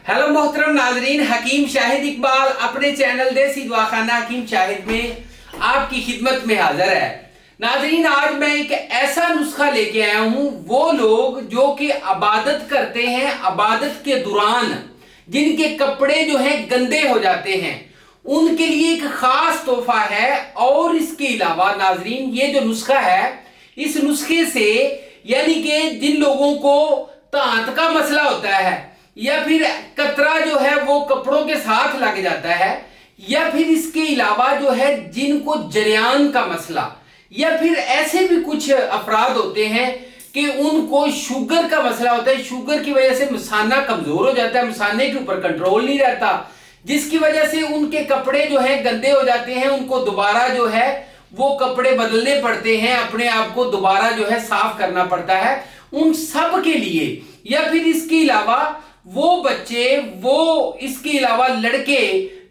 Hello मोहतरम नाजरीन, हकीम शाहिद इकबाल अपने चैनल देसी दवाखाना हकीम शाहिद में आपकी खिदमत में हाजिर है। नाजरीन, आज मैं एक ऐसा नुस्खा लेके आया हूं, वो लोग जो कि इबादत करते हैं, इबादत के दौरान जिनके कपड़े जो हैं गंदे हो जाते हैं, उनके लिए एक खास तोहफा है। और इसके अलावा नाजरीन, ये जो नुस्खा है, इस नुस्खे से यानी कि जिन लोगों को दांत का मसला होता है या फिर कतरा जो है वो कपड़ों के साथ लग जाता है, या फिर इसके अलावा जो है जिनको जरियान का मसला, या फिर ऐसे भी कुछ अफराद होते हैं कि उनको शुगर का मसला होता है, शुगर की वजह से मसाना कमजोर हो जाता है, मसाने के ऊपर कंट्रोल नहीं रहता, जिसकी वजह से उनके कपड़े जो है गंदे हो जाते हैं, उनको दोबारा जो है वो कपड़े बदलने पड़ते हैं, अपने आप को दोबारा जो है साफ करना पड़ता है। उन सब के लिए, या फिर इसके अलावा वो बच्चे, वो इसके अलावा लड़के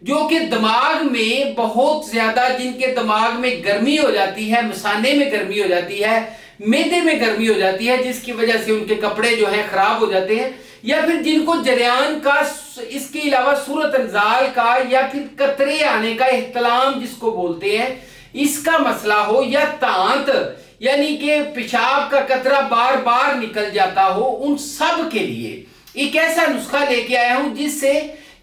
जो कि दिमाग में बहुत ज्यादा, जिनके दिमाग में गर्मी हो जाती है, मसाने में गर्मी हो जाती है, मैदे में गर्मी हो जाती है, जिसकी वजह से उनके कपड़े जो हैं खराब हो जाते हैं, या फिर जिनको जरियान का, इसके अलावा सूरत अंजाल का, या फिर कतरे आने का, इख्तिलाम जिसको बोलते हैं, इसका मसला हो, या तांत यानी कि पेशाब का कतरा बार बार निकल जाता हो, उन सब के लिए एक ऐसा नुस्खा लेके आया हूं जिससे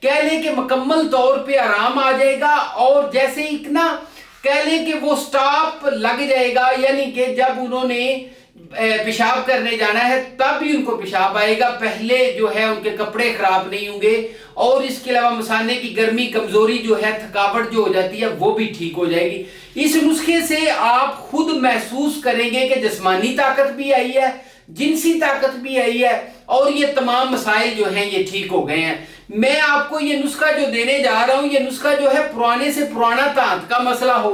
कह ले कि मुकम्मल तौर पे आराम आ जाएगा। और जैसे ही ना कह ले कि वो स्टॉप लग जाएगा, यानी कि जब उन्होंने पेशाब करने जाना है तब भी उनको पेशाब आएगा, पहले जो है उनके कपड़े खराब नहीं होंगे। और इसके अलावा मसाने की गर्मी, कमजोरी जो है, थकावट जो हो जाती है, वो भी ठीक हो जाएगी। इस नुस्खे से आप खुद महसूस करेंगे कि जिस्मानी ताकत भी आई है, जिनसी ताकत भी आई है, और ये तमाम मसाइल जो हैं ये ठीक हो गए हैं। मैं आपको ये नुस्खा जो देने जा रहा हूं, ये नुस्खा जो है पुराने से पुराना दांत का मसला हो,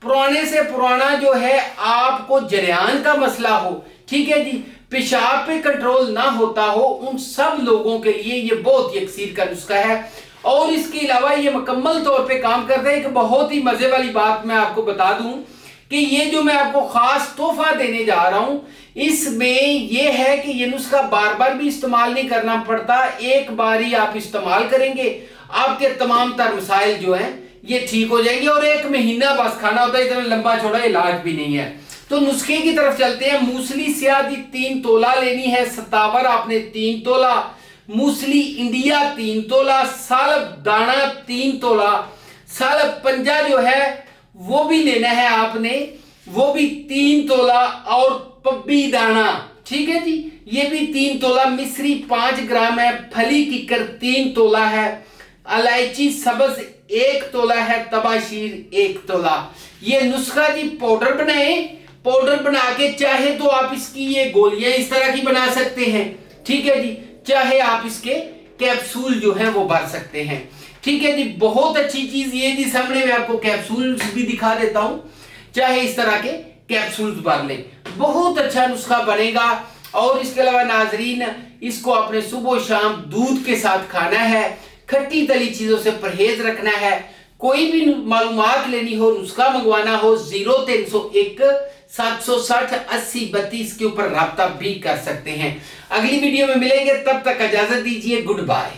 पुराने से पुराना जो है आपको जरियान का मसला हो, ठीक है जी, पेशाब पे कंट्रोल ना होता हो, उन सब लोगों के लिए ये बहुत ही यकसीर का नुस्खा है। और इसके अलावा ये मुकम्मल तौर पे काम करता है। एक बहुत ही मजे वाली बात मैं आपको बता दूं कि ये जो मैं आपको खास तोहफा देने जा रहा हूं, इसमें यह है कि ये नुस्खा बार बार भी इस्तेमाल नहीं करना पड़ता, एक बार ही आप इस्तेमाल करेंगे, आपके तमाम तर मसाइल जो हैं ये ठीक हो जाएंगे। और 1 महीना बस खाना होता है, इतना लंबा चौड़ा इलाज भी नहीं है। तो नुस्खे की तरफ चलते हैं। मूसली स्यादी 3 तोला लेनी है, सतावर आपने 3 तोला, मूसली इंडिया 3 तोला, सालब दाना 3 तोला, सालब पंजा जो है वो भी लेना है आपने, वो भी 3 तोला, और पब्बी दाना, ठीक है जी, ये भी 3 तोला, मिश्री 5 ग्राम है, फली किकर 3 तोला है, इलायची सब्ज 1 तोला है, तबाशीर 1 तोला। ये नुस्खा जी पाउडर बनाए, पाउडर बना के चाहे तो आप इसकी ये गोलियां इस तरह की बना सकते हैं, ठीक है जी, चाहे आप इसके कैप्सूल जो है वो भर सकते हैं, ठीक है जी। बहुत अच्छी चीज ये जी, सामने मैं आपको कैप्सूल्स भी दिखा देता हूं, चाहे इस तरह के कैप्सूल्स भर लें, बहुत अच्छा नुस्खा बनेगा। और इसके अलावा नाजरीन, इसको अपने सुबह शाम दूध के साथ खाना है, खट्टी तली चीजों से परहेज रखना है। कोई भी मालूमात लेनी हो, नुस्खा मंगवाना हो, 0301 760 80 32 के ऊपर राब्ता भी कर सकते हैं। अगली वीडियो में मिलेंगे, तब तक इजाजत दीजिए, गुड बाय।